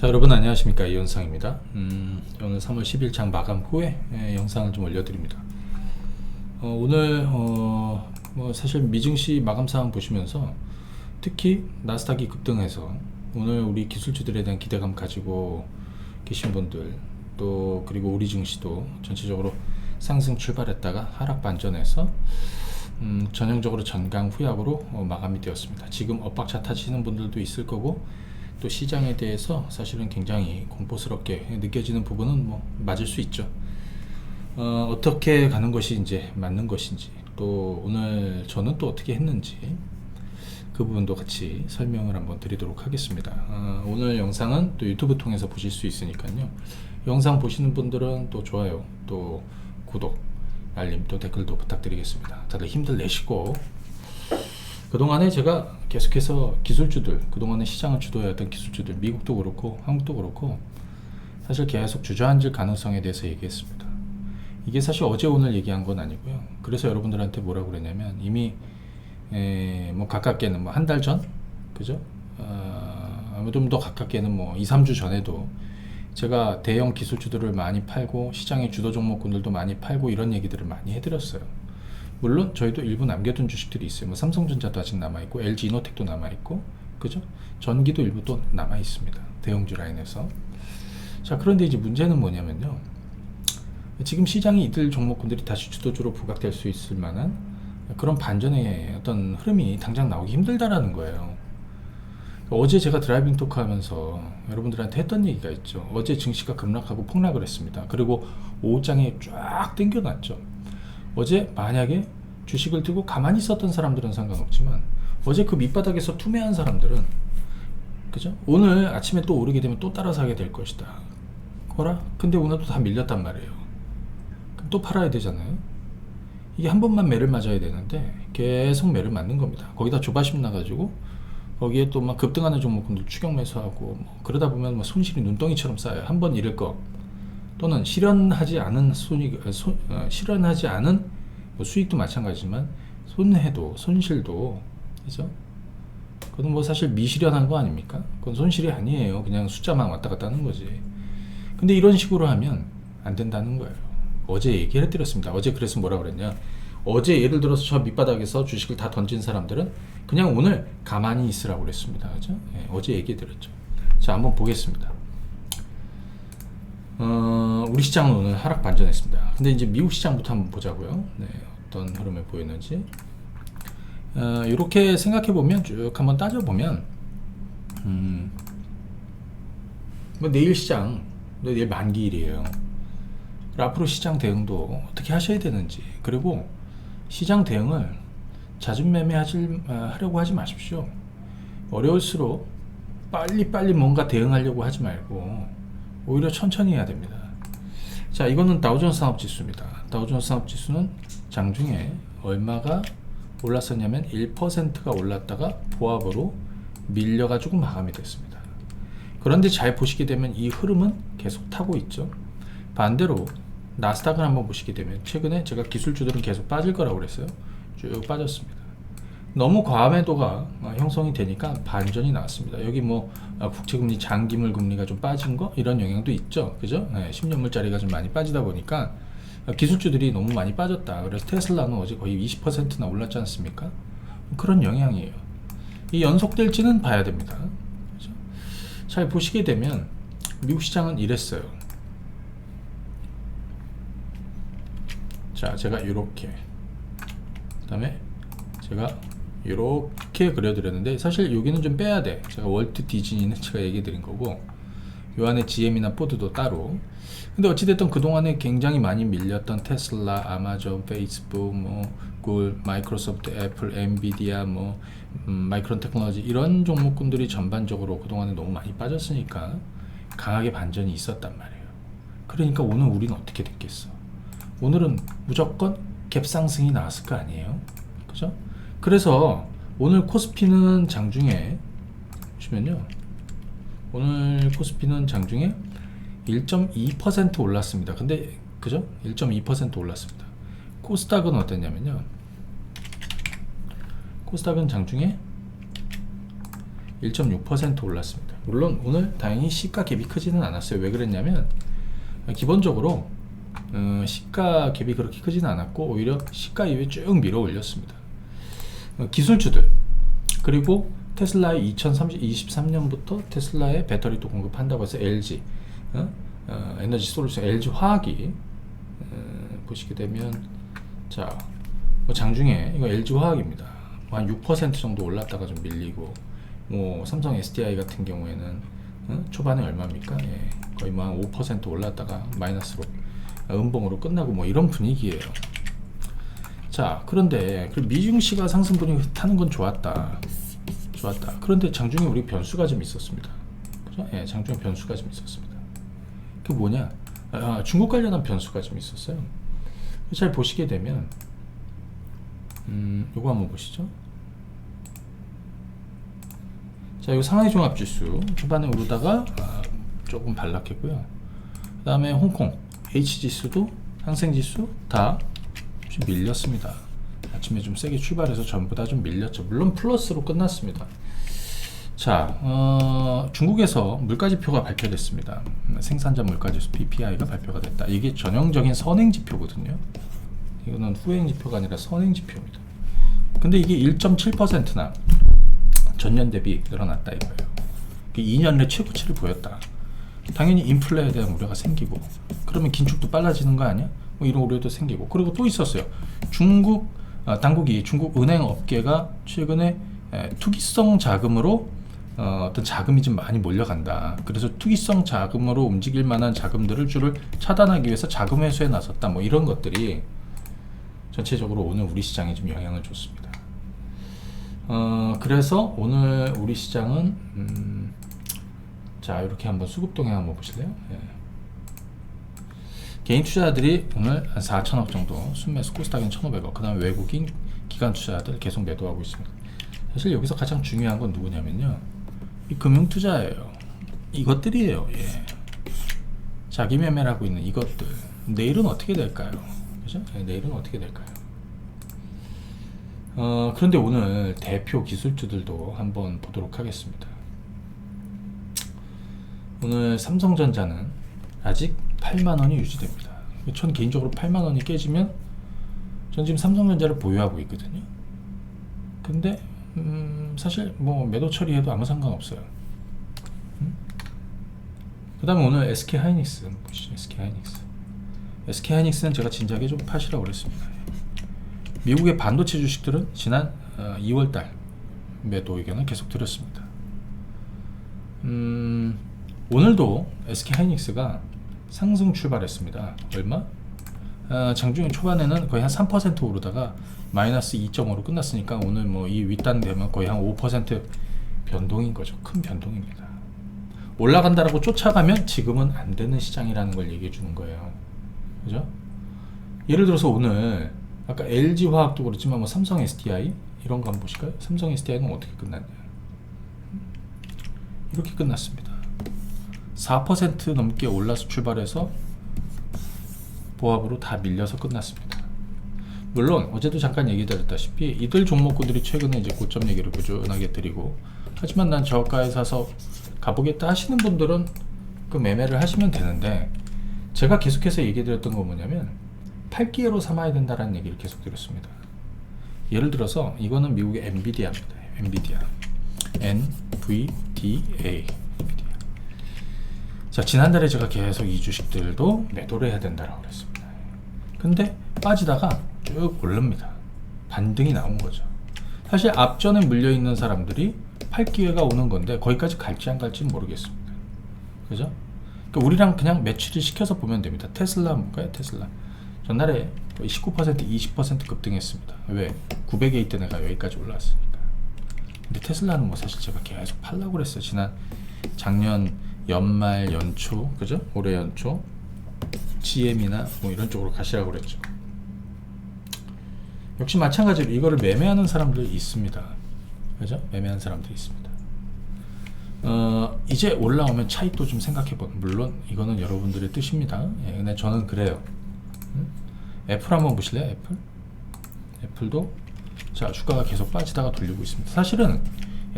자, 여러분 안녕하십니까, 이현상입니다. 오늘 3월 10일 장 마감 후에 영상을 좀 올려드립니다. 오늘 뭐 사실 미증시 마감 상황 보시면서 특히 나스닥이 급등해서 오늘 우리 기술주들에 대한 기대감 가지고 계신 분들, 또 그리고 우리 증시도 전체적으로 상승 출발했다가 하락 반전해서 전형적으로 전강 후약으로 마감이 되었습니다. 지금 엇박자 타시는 분들도 있을 거고, 또 시장에 대해서 사실은 굉장히 공포스럽게 느껴지는 부분은 뭐 맞을 수 있죠. 어떻게 가는 것이 이제 맞는 것인지, 또 오늘 저는 또 어떻게 했는지 그 부분도 같이 설명을 한번 드리도록 하겠습니다. 오늘 영상은 또 유튜브 통해서 보실 수 있으니까요. 영상 보시는 분들은 또 좋아요, 또 구독, 알림, 또 댓글도 부탁드리겠습니다. 다들 힘들 내시고, 그동안에 제가 계속해서 기술주들, 그동안에 시장을 주도해왔던 기술주들, 미국도 그렇고 한국도 그렇고 사실 계속 주저앉을 가능성에 대해서 얘기했습니다. 이게 사실 어제 오늘 얘기한 건 아니고요. 그래서 여러분들한테 뭐라고 그랬냐면, 이미 뭐 가깝게는 뭐 한 달 전, 그죠? 좀 더 가깝게는 뭐 2, 3주 전에도 제가 대형 기술주들을 많이 팔고 시장의 주도 종목군들도 많이 팔고 이런 얘기들을 많이 해드렸어요. 물론 저희도 일부 남겨둔 주식들이 있어요. 뭐 삼성전자도 아직 남아있고, LG 이노텍도 남아있고, 그죠? 전기도 일부 또 남아있습니다. 대형주 라인에서. 자, 그런데 이제 문제는 뭐냐면요, 지금 시장이 이들 종목군들이 다시 주도주로 부각될 수 있을 만한 그런 반전의 어떤 흐름이 당장 나오기 힘들다라는 거예요. 어제 제가 드라이빙 토크 하면서 여러분들한테 했던 얘기가 있죠. 어제 증시가 급락하고 폭락을 했습니다. 그리고 오후장에 쫙 땡겨놨죠. 어제 만약에 주식을 들고 가만히 있었던 사람들은 상관없지만, 어제 그 밑바닥에서 투매한 사람들은, 그죠? 오늘 아침에 또 오르게 되면 또 따라 사게 될 것이다. 거라? 근데 오늘도 다 밀렸단 말이에요. 그럼 또 팔아야 되잖아요. 이게 한 번만 매를 맞아야 되는데 계속 매를 맞는 겁니다. 거기다 조바심 나가지고 거기에 또 막 급등하는 종목군들 추격 매수하고, 뭐 그러다 보면 뭐 손실이 눈덩이처럼 쌓여요. 한 번 잃을 거, 또는 실현하지 않은 실현하지 않은 뭐 수익도 마찬가지지만 손해도, 손실도, 그죠? 그건 뭐 사실 미실현한 거 아닙니까? 그건 손실이 아니에요. 그냥 숫자만 왔다 갔다 하는 거지. 근데 이런 식으로 하면 안 된다는 거예요. 어제 얘기를 해드렸습니다. 어제 그래서 뭐라 그랬냐, 어제 예를 들어서 저 밑바닥에서 주식을 다 던진 사람들은 그냥 오늘 가만히 있으라고 그랬습니다. 그죠? 네, 어제 얘기해드렸죠. 자, 한번 보겠습니다. 우리 시장은 오늘 하락 반전했습니다. 근데 이제 미국 시장부터 한번 보자고요. 네, 어떤 흐름을 보이는지. 이렇게 생각해보면, 쭉 한번 따져보면, 뭐 내일 시장, 내일 만기일이에요. 앞으로 시장 대응도 어떻게 하셔야 되는지, 그리고 시장 대응을 잦은 하려고 하지 마십시오. 어려울수록 빨리 뭔가 대응하려고 하지 말고 오히려 천천히 해야 됩니다. 자, 이거는 다우존스 산업지수입니다. 다우존스 산업지수는 장중에 얼마가 올랐었냐면 1%가 올랐다가 보합으로 밀려가지고 마감이 됐습니다. 그런데 잘 보시게 되면 이 흐름은 계속 타고 있죠. 반대로 나스닥을 한번 보시게 되면, 최근에 제가 기술주들은 계속 빠질 거라고 그랬어요. 쭉 빠졌습니다. 너무 과매도가 형성이 되니까 반전이 나왔습니다. 여기 뭐 국채금리, 장기물 금리가 좀 빠진 거, 이런 영향도 있죠. 그죠? 네, 10년물짜리가 좀 많이 빠지다 보니까 기술주들이 너무 많이 빠졌다. 그래서 테슬라는 어제 거의 20%나 올랐지 않습니까? 그런 영향이에요. 이 연속될지는 봐야 됩니다. 그죠? 잘 보시게 되면 미국 시장은 이랬어요. 자, 제가 이렇게, 그 다음에 제가 이렇게 그려드렸는데, 사실 여기는 좀 빼야 돼. 제가 월트 디즈니는 제가 얘기 드린 거고, 요 안에 GM이나 포드도 따로. 근데 어찌됐든 그동안에 굉장히 많이 밀렸던 테슬라, 아마존, 페이스북, 뭐 구글, 마이크로소프트, 애플, 엔비디아, 뭐 마이크론 테크놀로지, 이런 종목군들이 전반적으로 그동안에 너무 많이 빠졌으니까 강하게 반전이 있었단 말이에요. 그러니까 오늘 우리는 어떻게 됐겠어? 오늘은 무조건 갭상승이 나왔을 거 아니에요? 그죠? 그래서 오늘 코스피는 장중에 보시면요, 오늘 코스피는 장중에 1.2% 올랐습니다. 근데 그죠? 1.2% 올랐습니다. 코스닥은 어땠냐면요, 코스닥은 장중에 1.6% 올랐습니다. 물론 오늘 다행히 시가 갭이 크지는 않았어요. 왜 그랬냐면 기본적으로 시가 갭이 그렇게 크지는 않았고 오히려 시가 이후에 쭉 밀어 올렸습니다. 기술주들 그리고 테슬라의 2023년부터 테슬라의 배터리도 공급한다고 해서 LG 에너지 솔루션 LG 화학이 보시게 되면 자 장중에 이거 LG 화학입니다. 한 6% 정도 올랐다가 좀 밀리고 뭐 삼성 SDI 같은 경우에는 초반에 얼마입니까? 예, 거의 뭐 한 5% 올랐다가 마이너스로 음봉으로 끝나고 뭐 이런 분위기예요. 자 그런데 그 미증시가 상승 분위기 타는 건 좋았다. 그런데 장중에 우리 변수가 좀 있었습니다. 그죠? 예, 장중에 변수가 좀 있었습니다. 그게 뭐냐? 중국 관련한 변수가 좀 있었어요. 잘 보시게 되면 요거 한번 보시죠. 자, 이거 상하이 종합지수 초반에 오르다가 조금 반락했고요. 그 다음에 홍콩 H지수도 상생지수 다 좀 밀렸습니다. 아침에 좀 세게 출발해서 전부 다 좀 밀렸죠. 물론 플러스로 끝났습니다. 자, 중국에서 물가지표가 발표됐습니다. 생산자 물가지수 PPI가 발표가 됐다. 이게 전형적인 선행지표거든요. 이거는 후행지표가 아니라 선행지표입니다. 근데 이게 1.7%나 전년 대비 늘어났다 이거예요. 2년 내 최고치를 보였다. 당연히 인플레에 대한 우려가 생기고 그러면 긴축도 빨라지는 거 아니야? 뭐 이런 우려도 생기고 그리고 또 있었어요. 중국 당국이 중국 은행 업계가 최근에 투기성 자금으로 어떤 자금이 좀 많이 몰려간다. 그래서 투기성 자금으로 움직일 만한 자금들을 줄을 차단하기 위해서 자금 회수에 나섰다. 뭐 이런 것들이 전체적으로 오늘 우리 시장에 좀 영향을 줬습니다. 그래서 오늘 우리 시장은 자 이렇게 한번 수급 동향 한번 보실래요? 예. 개인 투자자들이 오늘 한 4천억 정도 순매수 코스닥은 1,500억 그 다음에 외국인 기관 투자자들 계속 매도하고 있습니다. 사실 여기서 가장 중요한 건 누구냐면요 이 금융 투자예요. 이것들이에요. 예. 자기 매매를 하고 있는 이것들 내일은 어떻게 될까요? 그죠? 예, 내일은 어떻게 될까요? 그런데 오늘 대표 기술주들도 한번 보도록 하겠습니다. 오늘 삼성전자는 아직 8만원이 유지됩니다. 전 개인적으로 8만원이 깨지면 전 지금 삼성전자를 보유하고 있거든요. 근데 사실 뭐 매도 처리해도 아무 상관없어요. 그 다음에 오늘 SK하이닉스 보시죠. SK하이닉스는 제가 진작에 좀 파시라고 그랬습니다. 미국의 반도체 주식들은 지난 2월달 매도 의견을 계속 드렸습니다. 오늘도 SK하이닉스가 상승 출발했습니다. 얼마? 장중에 초반에는 거의 한 3% 오르다가 마이너스 2.5로 끝났으니까 오늘 뭐 이 윗단 되면 거의 한 5% 변동인 거죠. 큰 변동입니다. 올라간다라고 쫓아가면 지금은 안 되는 시장이라는 걸 얘기해 주는 거예요. 그죠? 예를 들어서 오늘 아까 LG 화학도 그렇지만 뭐 삼성 SDI 이런 거 한번 보실까요? 삼성 SDI는 어떻게 끝났냐? 이렇게 끝났습니다. 4% 넘게 올라서 출발해서 보합으로 다 밀려서 끝났습니다. 물론 어제도 잠깐 얘기 드렸다시피 이들 종목군들이 최근에 이제 고점 얘기를 꾸준하게 드리고 하지만 난 저가에 사서 가보겠다 하시는 분들은 그 매매를 하시면 되는데 제가 계속해서 얘기 드렸던 건 뭐냐면 팔기회로 삼아야 된다라는 얘기를 계속 드렸습니다. 예를 들어서 이거는 미국의 엔비디아입니다. 엔비디아 NVDA 자 지난달에 제가 계속 이 주식들도 매도를 해야 된다라고 그랬습니다. 근데 빠지다가 쭉 오릅니다. 반등이 나온 거죠. 사실 앞전에 물려있는 사람들이 팔 기회가 오는 건데 거기까지 갈지 안 갈지는 모르겠습니다. 그죠? 그러니까 우리랑 그냥 매치를 시켜서 보면 됩니다. 테슬라 뭔가요? 테슬라 전날에 19% 20% 급등했습니다. 왜? 900에 있던 애가 여기까지 올라왔으니까. 근데 테슬라는 뭐 사실 제가 계속 팔라고 그랬어요. 작년 연말 연초 그죠? 올해 연초 GM이나 뭐 이런 쪽으로 가시라고 그랬죠. 역시 마찬가지로 이거를 매매하는 사람들이 있습니다. 그죠? 매매하는 사람들이 있습니다. 이제 올라오면 차익도 좀 생각해보는 물론 이거는 여러분들의 뜻입니다. 예, 근데 저는 그래요. 애플 한번 보실래요? 애플도 자 주가가 계속 빠지다가 돌리고 있습니다. 사실은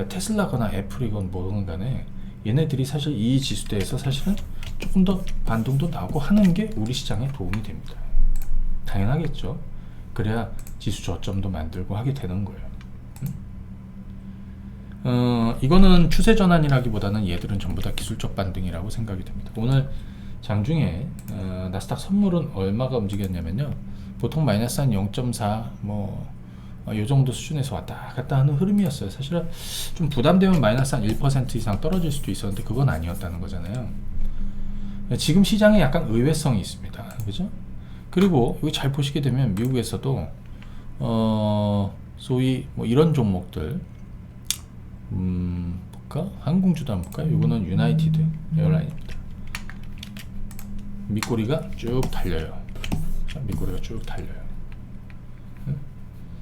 테슬라거나 애플이건 뭐든 간에 얘네들이 사실 이 지수대에서 사실은 조금 더 반등도 나오고 하는 게 우리 시장에 도움이 됩니다. 당연하겠죠. 그래야 지수 저점도 만들고 하게 되는 거예요. 이거는 추세 전환이라기보다는 얘들은 전부 다 기술적 반등이라고 생각이 됩니다. 오늘 장중에 나스닥 선물은 얼마가 움직였냐면요, 보통 마이너스 한 0.4 요 정도 수준에서 왔다 갔다 하는 흐름이었어요. 사실은 좀 부담되면 마이너스 한 1% 이상 떨어질 수도 있었는데 그건 아니었다는 거잖아요. 지금 시장에 약간 의외성이 있습니다. 그죠? 그리고 여기 잘 보시게 되면 미국에서도 소위 뭐 이런 종목들 볼까? 항공주도 한번 볼까요? 이거는 유나이티드 에어라인입니다. 밑꼬리가 쭉 달려요. 자, 밑꼬리가 쭉 달려요.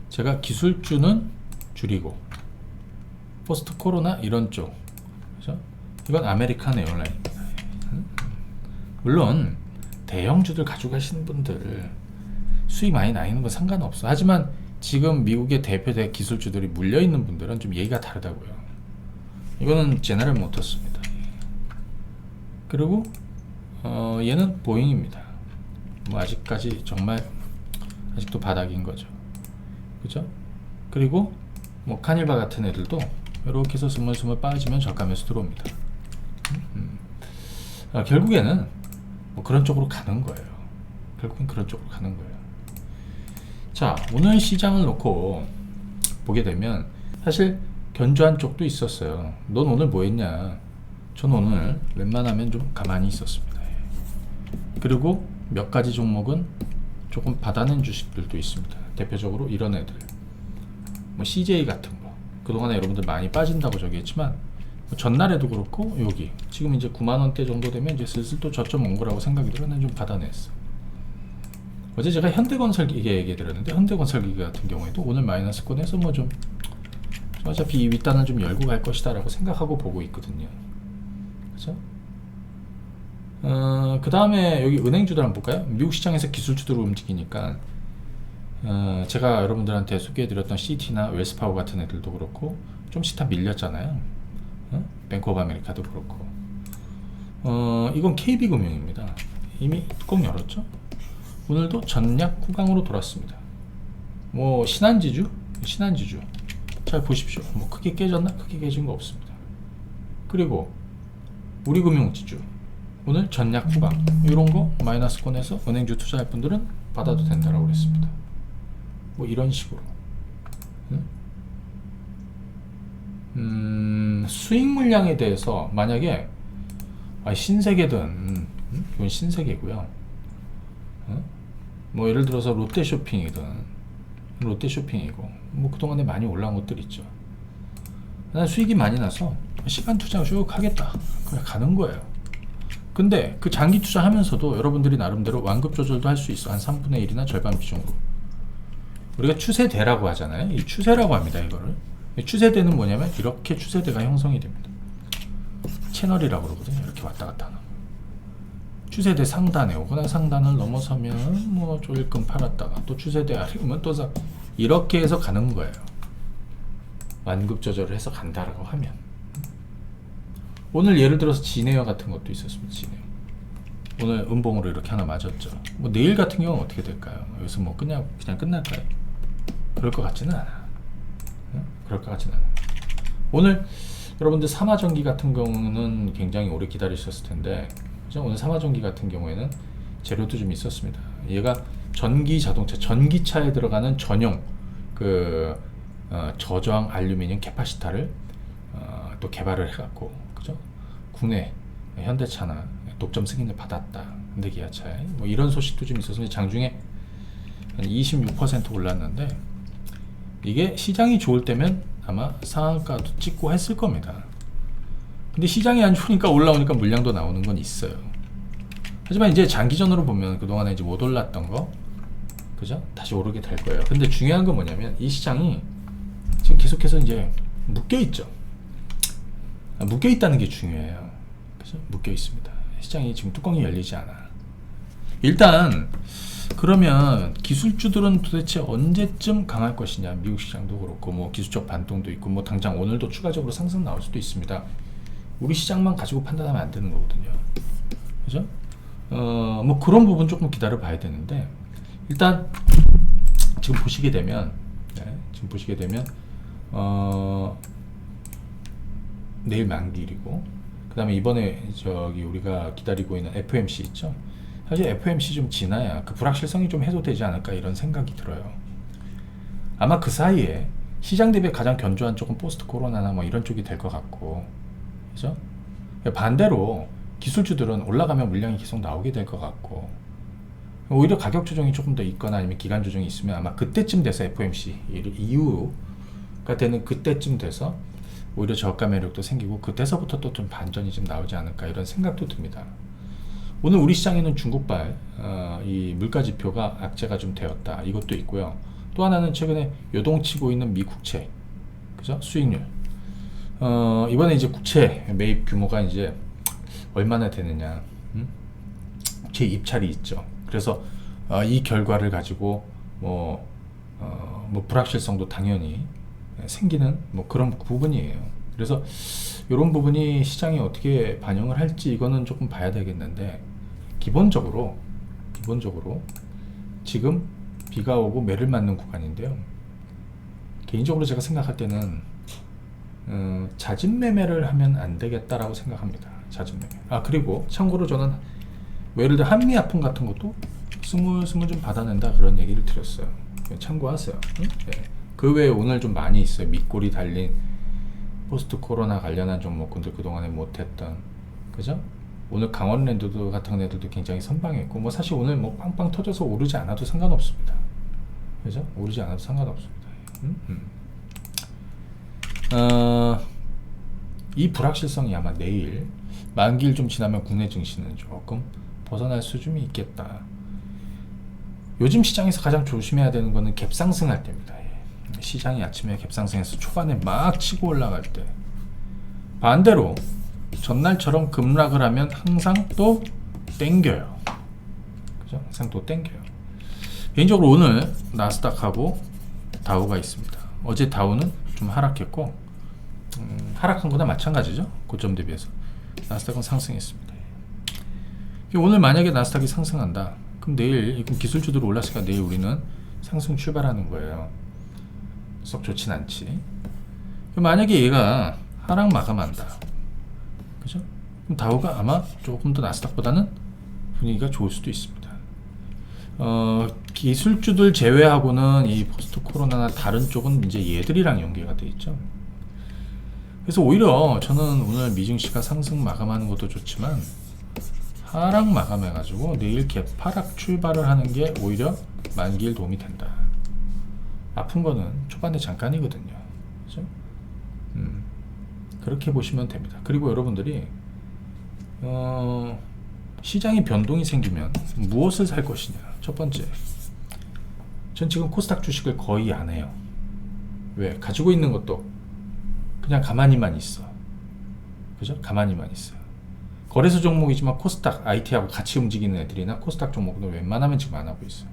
제가 기술주는 줄이고 포스트 코로나 이런 쪽, 그죠? 이건 아메리칸 에어라인입니다. 물론 대형주들 가져가시는 분들 수익 많이 나는 건 상관없어. 하지만 지금 미국의 대표적 기술주들이 물려있는 분들은 좀 얘기가 다르다고요. 이거는 제너럴 모터스입니다. 그리고 얘는 보잉입니다. 뭐 아직까지 정말 아직도 바닥인 거죠. 그죠? 그리고 뭐 카닐바 같은 애들도 이렇게 해서 스물스물 빠지면 저가면서 들어옵니다. 결국에는 뭐 그런 쪽으로 가는 거예요. 결국엔 그런 쪽으로 가는 거예요. 자, 오늘 시장을 놓고 보게 되면 사실 견조한 쪽도 있었어요. 넌 오늘 뭐 했냐? 전 오늘 웬만하면 좀 가만히 있었습니다. 그리고 몇 가지 종목은 조금 받아낸 주식들도 있습니다. 대표적으로 이런 애들, 뭐 CJ 같은 거, 그동안에 여러분들 많이 빠진다고 저기 했지만 전날에도 그렇고 여기 지금 이제 9만원대 정도 되면 이제 슬슬 또 저점 온 거라고 생각이 들어. 난 좀 받아냈어. 어제 제가 현대건설기계 얘기 드렸는데, 현대건설기계 같은 경우에도 오늘 마이너스권에서 뭐 좀 어차피 이 윗단은 좀 열고 갈 것이다 라고 생각하고 보고 있거든요. 그죠? 그 다음에 여기 은행주들 한번 볼까요? 미국 시장에서 기술주들로 움직이니까 제가 여러분들한테 소개해드렸던 CT나 웰스파워 같은 애들도 그렇고 좀씩 다 밀렸잖아요. 뱅크 오브 아메리카도 그렇고. 이건 KB금융입니다. 이미 뚜껑 열었죠? 오늘도 전략 후강으로 돌았습니다. 뭐 신한지주 잘 보십시오. 뭐 크게 깨졌나? 크게 깨진 거 없습니다. 그리고 우리금융지주 오늘 전략 후강, 이런 거 마이너스권에서 은행주 투자할 분들은 받아도 된다라고 그랬습니다. 뭐 이런 식으로. 수익 물량에 대해서 만약에 신세계든 이건 신세계고요. 뭐 예를 들어서 롯데쇼핑이든 롯데쇼핑이고 뭐 그동안에 많이 올라온 것들 있죠. 난 수익이 많이 나서 시간 투자 쭉 하겠다, 그냥 가는 거예요. 근데 그 장기 투자하면서도 여러분들이 나름대로 완급 조절도 할 수 있어. 한 3분의 1이나 절반 비중으로. 우리가 추세대라고 하잖아요. 이 추세라고 합니다. 이거를. 추세대는 뭐냐면 이렇게 추세대가 형성이 됩니다. 채널이라고 그러거든요. 이렇게 왔다 갔다 하는. 추세대 상단에 오거나 상단을 넘어서면 뭐 조금 팔았다가 또 추세대 아래 오면 또 이렇게 해서 가는 거예요. 완급 조절을 해서 간다라고 하면. 오늘 예를 들어서 진에어 같은 것도 있었습니다. 진에어. 오늘 음봉으로 이렇게 하나 맞았죠. 뭐 내일 같은 경우는 어떻게 될까요? 여기서 뭐 그냥 끝날까요? 그럴 것 같지는 않아. 그럴 것 같지는 않아. 오늘 여러분들 삼화전기 같은 경우는 굉장히 오래 기다리셨을 텐데, 그죠? 오늘 삼화전기 같은 경우에는 재료도 좀 있었습니다. 얘가 전기 자동차, 전기차에 들어가는 전용 저저항 알루미늄 캐파시터를 또 개발을 해갖고, 그죠? 국내 현대차나 독점 승인을 받았다. 현대기아차에 뭐 이런 소식도 좀 있어서 장중에 한 26% 올랐는데, 이게 시장이 좋을 때면 아마 상한가도 찍고 했을 겁니다. 근데 시장이 안 좋으니까 올라오니까 물량도 나오는 건 있어요. 하지만 이제 장기전으로 보면 그동안에 이제 못 올랐던 거, 그죠? 다시 오르게 될 거예요. 근데 중요한 건 뭐냐면 이 시장이 지금 계속해서 이제 묶여 있죠. 묶여 있다는 게 중요해요. 그죠? 묶여 있습니다. 시장이 지금 뚜껑이 열리지 않아. 일단 그러면 기술주들은 도대체 언제쯤 강할 것이냐. 미국 시장도 그렇고 뭐 기술적 반동도 있고 뭐 당장 오늘도 추가적으로 상승 나올 수도 있습니다. 우리 시장만 가지고 판단하면 안 되는 거거든요. 그죠? 뭐 그런 부분 조금 기다려 봐야 되는데, 일단 지금 보시게 되면, 내일 만기일이고, 그 다음에 이번에 우리가 기다리고 있는 FOMC 있죠? 사실 FOMC 좀 지나야 그 불확실성이 좀 해소되지 않을까 이런 생각이 들어요. 아마 그 사이에 시장 대비 가장 견조한 쪽은 포스트 코로나나 뭐 이런 쪽이 될 것 같고, 그죠? 반대로 기술주들은 올라가면 물량이 계속 나오게 될 것 같고, 오히려 가격 조정이 조금 더 있거나 아니면 기간 조정이 있으면 아마 그때쯤 돼서 FOMC 이후가 되는 그때쯤 돼서 오히려 저가 매력도 생기고, 그때서부터 또 좀 반전이 좀 나오지 않을까 이런 생각도 듭니다. 오늘 우리 시장에는 중국발 이 물가 지표가 악재가 좀 되었다, 이것도 있고요. 또 하나는 최근에 요동치고 있는 미 국채, 그죠? 수익률. 이번에 이제 국채 매입 규모가 이제 얼마나 되느냐, 국채 입찰이 있죠. 그래서 이 결과를 가지고 뭐 불확실성도 당연히 생기는 뭐 그런 부분이에요. 그래서 이런 부분이 시장이 어떻게 반영을 할지 이거는 조금 봐야 되겠는데, 기본적으로 지금 비가 오고 매를 맞는 구간인데요. 개인적으로 제가 생각할 때는 잦은 매매를 하면 안 되겠다라고 생각합니다. 잦은 매매. 그리고 참고로 저는 예를 들어 한미 아픔 같은 것도 스물스물 좀 받아낸다 그런 얘기를 드렸어요. 참고하세요. 네. 그 외에 오늘 좀 많이 있어요. 밑골이 달린 포스트 코로나 관련한 종목군들 그동안에 못했던, 그죠? 오늘 강원랜드 같은 애들도 굉장히 선방했고, 뭐 사실 오늘 뭐 빵빵 터져서 오르지 않아도 상관없습니다. 그죠? 오르지 않아도 상관없습니다. 이 불확실성이 아마 내일 만기일 좀 지나면 국내 증시는 조금 벗어날 수준이 있겠다. 요즘 시장에서 가장 조심해야 되는 거는 갭상승할 때입니다. 시장이 아침에 갭상승해서 초반에 막 치고 올라갈 때, 반대로 전날처럼 급락을 하면 항상 또 땡겨요. 그죠? 항상 또 땡겨요. 개인적으로 오늘 나스닥하고 다우가 있습니다. 어제 다우는 좀 하락했고, 하락한 거나 마찬가지죠. 고점 대비해서. 나스닥은 상승했습니다. 오늘 만약에 나스닥이 상승한다, 그럼 내일 기술주들이 올랐으니까 내일 우리는 상승 출발하는 거예요. 썩 좋진 않지. 만약에 얘가 하락 마감한다, 그죠? 그럼 다우가 아마 조금 더 나스닥보다는 분위기가 좋을 수도 있습니다. 기술주들 제외하고는 이 포스트 코로나나 다른 쪽은 이제 얘들이랑 연계가 돼 있죠. 그래서 오히려 저는 오늘 미증시가 상승 마감하는 것도 좋지만 하락 마감해가지고 내일 개파락 출발을 하는 게 오히려 만기일 도움이 된다. 아픈 거는 초반에 잠깐이거든요. 그죠? 그렇게 보시면 됩니다. 그리고 여러분들이 시장에 변동이 생기면 무엇을 살 것이냐. 첫 번째, 전 지금 코스닥 주식을 거의 안 해요. 왜? 가지고 있는 것도 그냥 가만히만 있어. 그죠? 가만히만 있어요. 거래소 종목이지만 코스닥 IT하고 같이 움직이는 애들이나 코스닥 종목은 웬만하면 지금 안 하고 있어요.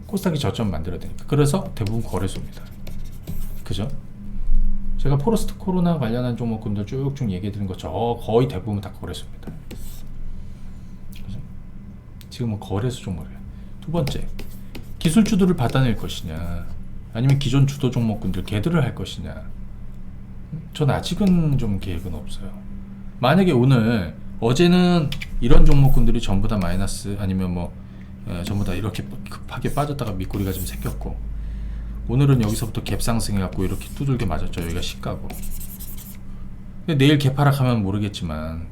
코스닥이 저점 만들어야 되니까. 그래서 대부분 거래소입니다. 그죠? 제가 포스트 코로나 관련한 종목군들 쭉쭉 얘기해 드린 거 거의 대부분 다 거래소입니다. 그죠? 지금은 거래소 종목이에요. 두 번째, 기술주들을 받아낼 것이냐, 아니면 기존 주도 종목군들 걔들을 할 것이냐. 전 아직은 좀 계획은 없어요. 만약에 오늘, 어제는 이런 종목군들이 전부 다 마이너스, 아니면 뭐 전부 다 이렇게 급하게 빠졌다가 밑꼬리가 좀 생겼고, 오늘은 여기서부터 갭 상승해갖고 이렇게 두들겨 맞았죠. 여기가 시가고. 근데 내일 갭 하락하면 모르겠지만,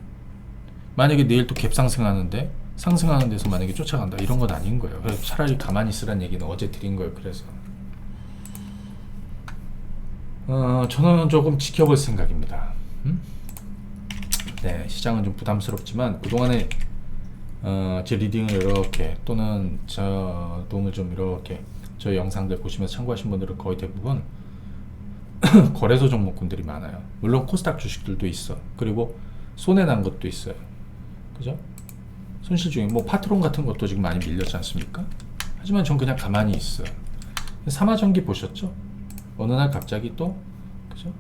만약에 내일 또 갭 상승하는데, 상승하는 데서 만약에 쫓아간다, 이런 건 아닌 거예요. 그래서 차라리 가만히 있으란 얘기는 어제 드린 거예요. 그래서 저는 조금 지켜볼 생각입니다. 네, 시장은 좀 부담스럽지만 그동안에 제 리딩을 이렇게, 또는 저 도움을 좀 이렇게 저희 영상들 보시면서 참고하신 분들은 거의 대부분 거래소 종목군들이 많아요. 물론 코스닥 주식들도 있어. 그리고 손해난 것도 있어요. 그죠? 손실 중에 뭐 파트론 같은 것도 지금 많이 밀렸지 않습니까? 하지만 전 그냥 가만히 있어요. 삼화전기 보셨죠? 어느 날 갑자기 또, 그죠?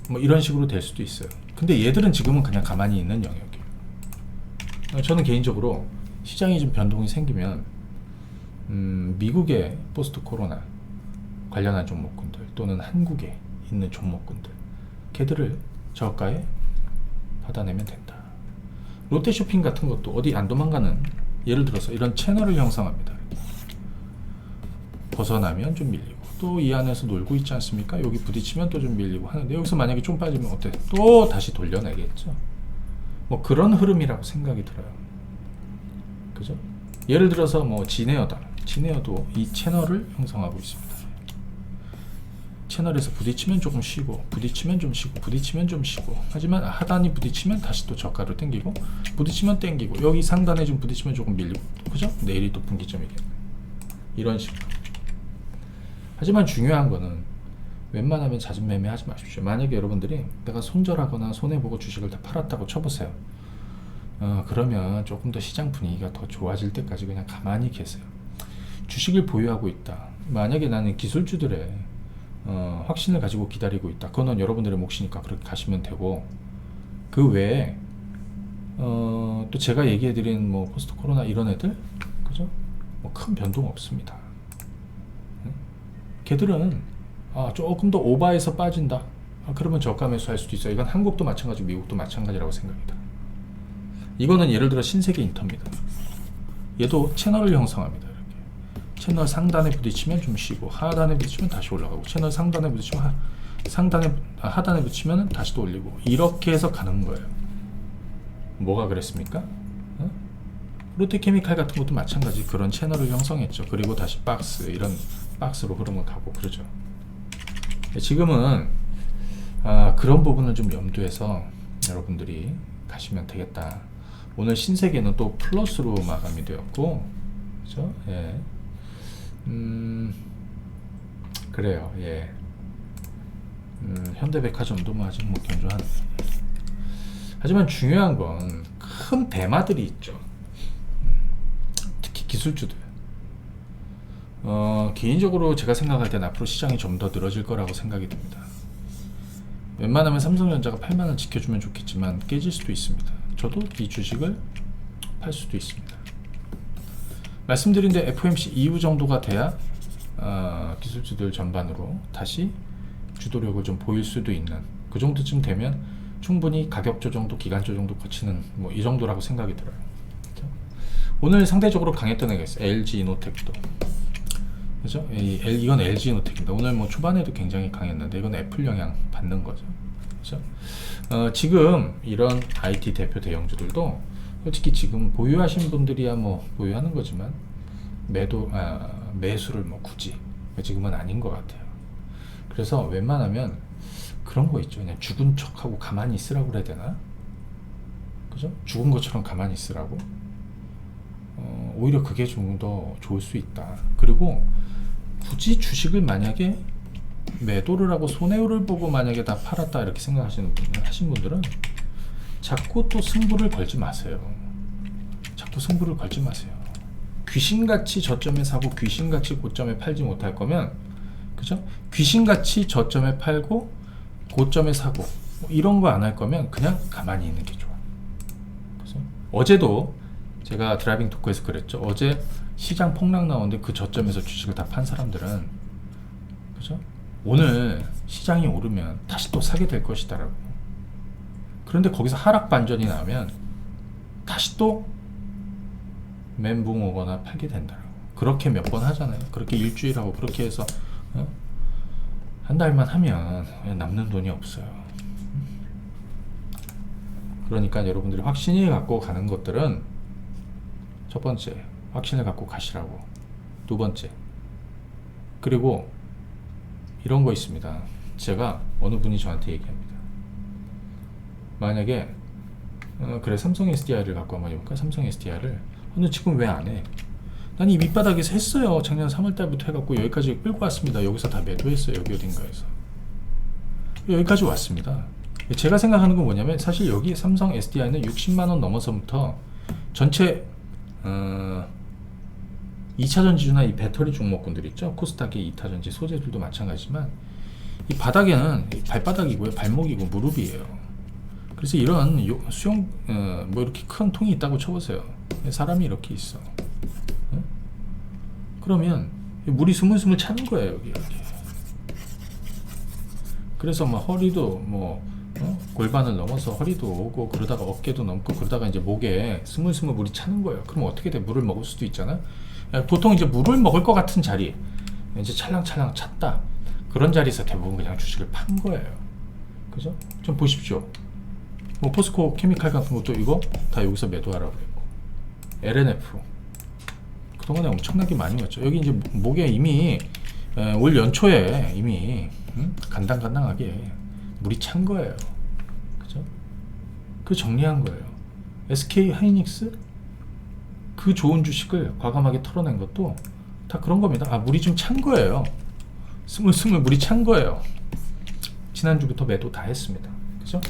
뭐 이런 식으로 될 수도 있어요. 근데 얘들은 지금은 그냥 가만히 있는 영역이에요. 저는 개인적으로 시장이 좀 변동이 생기면 미국의 포스트 코로나 관련한 종목군들 또는 한국에 있는 종목군들 걔들을 저가에 받아내면 된다. 롯데쇼핑 같은 것도 어디 안 도망가는, 예를 들어서 이런 채널을 형성합니다. 벗어나면 좀 밀리고 또 이 안에서 놀고 있지 않습니까? 여기 부딪히면 또 좀 밀리고 하는데 여기서 만약에 좀 빠지면 어때? 또 다시 돌려내겠죠. 뭐 그런 흐름이라고 생각이 들어요. 그죠? 예를 들어서 뭐 진에어다. 진에어도 이 채널을 형성하고 있습니다. 채널에서 부딪히면 조금 쉬고 부딪히면 좀 쉬고 부딪히면 좀 쉬고, 하지만 하단이 부딪히면 다시 또 저가로 당기고 부딪히면 당기고 여기 상단에 좀 부딪히면 조금 밀리고, 그죠? 내일이 또 분기점이겠네. 이런 식으로. 하지만 중요한 거는 웬만하면 잦은 매매 하지 마십시오. 만약에 여러분들이 내가 손절하거나 손해보고 주식을 다 팔았다고 쳐보세요. 그러면 조금 더 시장 분위기가 더 좋아질 때까지 그냥 가만히 계세요. 주식을 보유하고 있다. 만약에 나는 기술주들의 확신을 가지고 기다리고 있다. 그거는 여러분들의 몫이니까 그렇게 가시면 되고, 그 외에 또 제가 얘기해드린 뭐 포스트 코로나 이런 애들, 그죠? 뭐 큰 변동 없습니다. 걔들은 조금 더 오버해서 빠진다. 그러면 저가 매수할 수도 있어요. 이건 한국도 마찬가지고 미국도 마찬가지라고 생각합니다. 이거는 예를 들어 신세계 인터입니다. 얘도 채널을 형성합니다. 이렇게 채널 상단에 부딪히면 좀 쉬고 하단에 부딪히면 다시 올라가고, 채널 상단에 부딪히면 하단에 부딪히면 다시 또 올리고, 이렇게 해서 가는 거예요. 뭐가 그랬습니까? 롯데케미칼 같은 것도 마찬가지 그런 채널을 형성했죠. 그리고 다시 박스, 이런 박스로 흐름을 가고 그러죠. 지금은 그런 부분을 좀 염두해서 여러분들이 가시면 되겠다. 오늘 신세계는 또 플러스로 마감이 되었고, 그죠? 예. 그래요. 예. 현대백화점도 뭐 아직 뭐 견조하네. 하지만 중요한 건 큰 대마들이 있죠. 특히 기술주들. 개인적으로 제가 생각할 때는 앞으로 시장이 좀 더 늘어질 거라고 생각이 듭니다. 웬만하면 삼성전자가 8만원 지켜주면 좋겠지만 깨질 수도 있습니다. 저도 이 주식을 팔 수도 있습니다. 말씀드린 데 FOMC 이후 정도가 돼야 기술주들 전반으로 다시 주도력을 좀 보일 수도 있는, 그 정도쯤 되면 충분히 가격 조정도 기간 조정도 거치는 뭐 이 정도라고 생각이 들어요. 그렇죠? 오늘 상대적으로 강했던 애가 있어요. LG이노텍도. 그죠? 이건 LG이노텍입니다. 오늘 뭐 초반에도 굉장히 강했는데 이건 애플 영향 받는 거죠. 그죠? 지금 이런 IT 대표 대형주들도 솔직히 지금 보유하신 분들이야 뭐 보유하는 거지만 매수를 뭐 굳이 지금은 아닌 것 같아요. 그래서 웬만하면 그런 거 있죠. 그냥 죽은 척하고 가만히 있으라고 그래야 되나? 그죠? 죽은 것처럼 가만히 있으라고. 오히려 그게 좀 더 좋을 수 있다. 그리고 굳이 주식을 만약에 매도를 하고 손해를 보고 만약에 다 팔았다 이렇게 생각하시는 분들은 자꾸 또 승부를 걸지 마세요. 자꾸 승부를 걸지 마세요. 귀신같이 저점에 사고 귀신같이 고점에 팔지 못할 거면, 그죠? 귀신같이 저점에 팔고 고점에 사고 뭐 이런 거 안 할 거면 그냥 가만히 있는 게 좋아. 그래서 어제도 제가 드라이빙 토크에서 그랬죠. 어제 시장 폭락 나오는데 그 저점에서 주식을 다 판 사람들은, 그죠? 오늘 시장이 오르면 다시 또 사게 될 것이다라고. 그런데 거기서 하락 반전이 나면 다시 또 멘붕 오거나 팔게 된다라고. 그렇게 몇 번 하잖아요. 그렇게 일주일하고 그렇게 해서 한 달만 하면 남는 돈이 없어요. 그러니까 여러분들이 확신이 갖고 가는 것들은, 첫 번째 확신을 갖고 가시라고. 두 번째, 그리고 이런 거 있습니다. 제가 어느 분이 저한테 얘기합니다. 만약에 그래 삼성 SDI를 갖고 한번 해볼까? 삼성 SDI를 근데 지금 왜 안 해? 난 이 밑바닥에서 했어요. 작년 3월달부터 해갖고 여기까지 끌고 왔습니다. 여기서 다 매도했어요. 여기 어딘가에서 여기까지 왔습니다. 제가 생각하는 건 뭐냐면, 사실 여기 삼성 SDI는 60만원 넘어서부터 전체 2차전지주나 이 배터리 종목군들 있죠. 코스닥의 2차전지 소재들도 마찬가지지만 이 바닥에는 발바닥이고요. 발목이고 무릎이에요. 그래서 이런 수용 뭐 이렇게 큰 통이 있다고 쳐보세요. 사람이 이렇게 있어. 그러면 물이 스물스물 차는 거예요, 여기. 그래서 뭐 허리도 뭐 골반을 넘어서 허리도 오고, 그러다가 어깨도 넘고, 그러다가 이제 목에 스물스물 물이 차는 거예요. 그럼 어떻게 돼? 물을 먹을 수도 있잖아. 보통 이제 물을 먹을 것 같은 자리, 이제 찰랑찰랑 찼다, 그런 자리에서 대부분 그냥 주식을 판 거예요. 그죠? 좀 보십시오. 뭐 포스코 케미칼 같은 것도 이거 다 여기서 매도하라고 그랬고, LNF 그동안에 엄청나게 많이 왔죠. 여기 이제 목에 이미 올 연초에 이미 간당간당하게 물이 찬 거예요. 그죠? 그 정리한 거예요. SK 하이닉스 그 좋은 주식을 과감하게 털어낸 것도 다 그런 겁니다. 아, 물이 좀 찬 거예요. 스물스물 물이 찬 거예요. 지난주부터 매도 다 했습니다. 그죠?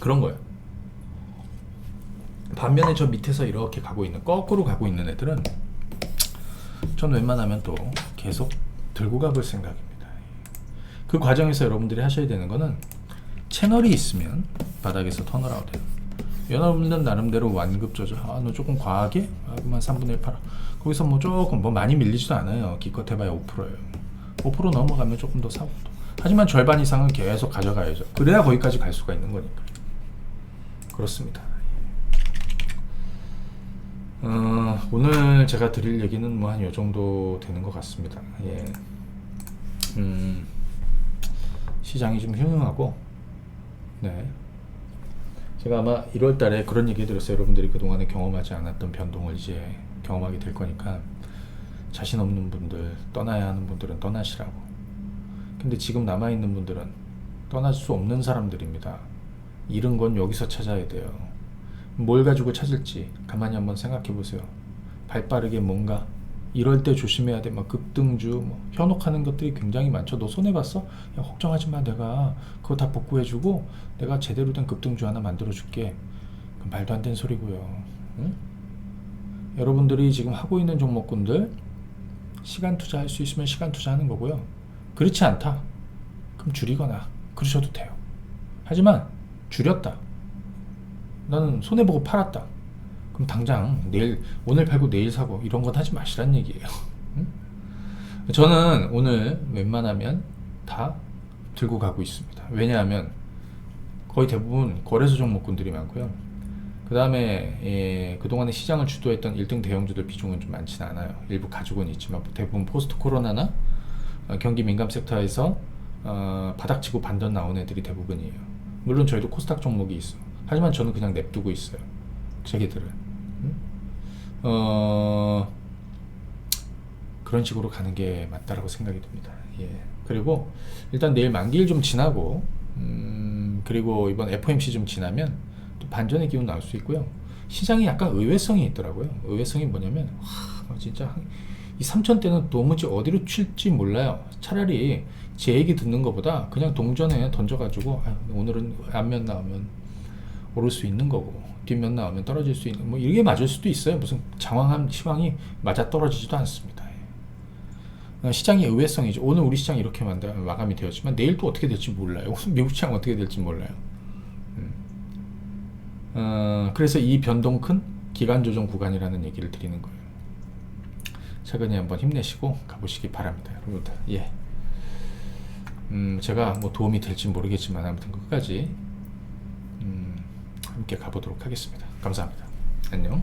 그런 거예요. 반면에 저 밑에서 이렇게 가고 있는, 거꾸로 가고 있는 애들은 전 웬만하면 또 계속 들고 가볼 생각입니다. 그 과정에서 여러분들이 하셔야 되는 거는, 채널이 있으면 바닥에서 턴어라운드 해요. 여러분들 나름대로 완급 조절. 아, 너 조금 과하게? 아, 그만 3분의 1 팔아. 거기서 뭐 조금 뭐 많이 밀리지도 않아요. 기껏 해봐야 5%예요. 5% 넘어가면 조금 더 사고. 하지만 절반 이상은 계속 가져가야죠. 그래야 거기까지 갈 수가 있는 거니까. 그렇습니다. 오늘 제가 드릴 얘기는 뭐 한 요 정도 되는 것 같습니다. 예. 시장이 좀 흉흉하고, 네. 제가 아마 1월 달에 그런 얘기 드렸어요. 여러분들이 그동안에 경험하지 않았던 변동을 이제 경험하게 될 거니까, 자신 없는 분들, 떠나야 하는 분들은 떠나시라고. 근데 지금 남아있는 분들은 떠날 수 없는 사람들입니다. 잃은 건 여기서 찾아야 돼요. 뭘 가지고 찾을지 가만히 한번 생각해 보세요. 발빠르게 뭔가, 이럴 때 조심해야 돼. 막 급등주, 뭐 현혹하는 것들이 굉장히 많죠. 너 손해봤어? 야, 걱정하지 마. 내가 그거 다 복구해주고 내가 제대로 된 급등주 하나 만들어줄게. 말도 안 되는 소리고요. 응? 여러분들이 지금 하고 있는 종목군들, 시간 투자할 수 있으면 시간 투자하는 거고요. 그렇지 않다, 그럼 줄이거나 그러셔도 돼요. 하지만 줄였다, 나는 손해보고 팔았다, 그럼 당장 오늘 팔고 내일 사고 이런 건 하지 마시란 얘기예요. 응? 저는 오늘 웬만하면 다 들고 가고 있습니다. 왜냐하면 거의 대부분 거래소 종목군들이 많고요. 그 다음에 그동안에 시장을 주도했던 1등 대형주들 비중은 좀 많지는 않아요. 일부 가지고는 있지만 대부분 포스트 코로나나 경기 민감 섹터에서 바닥치고 반전 나온 애들이 대부분이에요. 물론 저희도 코스닥 종목이 있어. 하지만 저는 그냥 냅두고 있어요, 자기들은. 그런 식으로 가는 게 맞다라고 생각이 듭니다. 예. 그리고 일단 내일 만기일 좀 지나고, 그리고 이번 FOMC 좀 지나면 또 반전의 기운 나올 수 있고요. 시장이 약간 의외성이 있더라고요. 의외성이 뭐냐면, 진짜 이 3,000대는 도무지 어디로 튈지 몰라요. 차라리 제 얘기 듣는 것보다 그냥 동전에 던져가지고, 오늘은 앞면 나오면 오를 수 있는 거고, 뒷면 나오면 떨어질 수 있는, 뭐 이게 맞을 수도 있어요. 무슨 장황한 희망이 맞아 떨어지지도 않습니다. 시장의 의외성이죠. 오늘 우리 시장이 이렇게 마감이 되었지만 내일 또 어떻게 될지 몰라요. 미국 시장 어떻게 될지 몰라요. 그래서 이 변동 큰 기간 조정 구간이라는 얘기를 드리는 거예요. 차근히 한번 힘내시고 가보시기 바랍니다, 여러분들. 예. 제가 뭐 도움이 될지 모르겠지만 아무튼 끝까지 함께 가보도록 하겠습니다. 감사합니다. 안녕.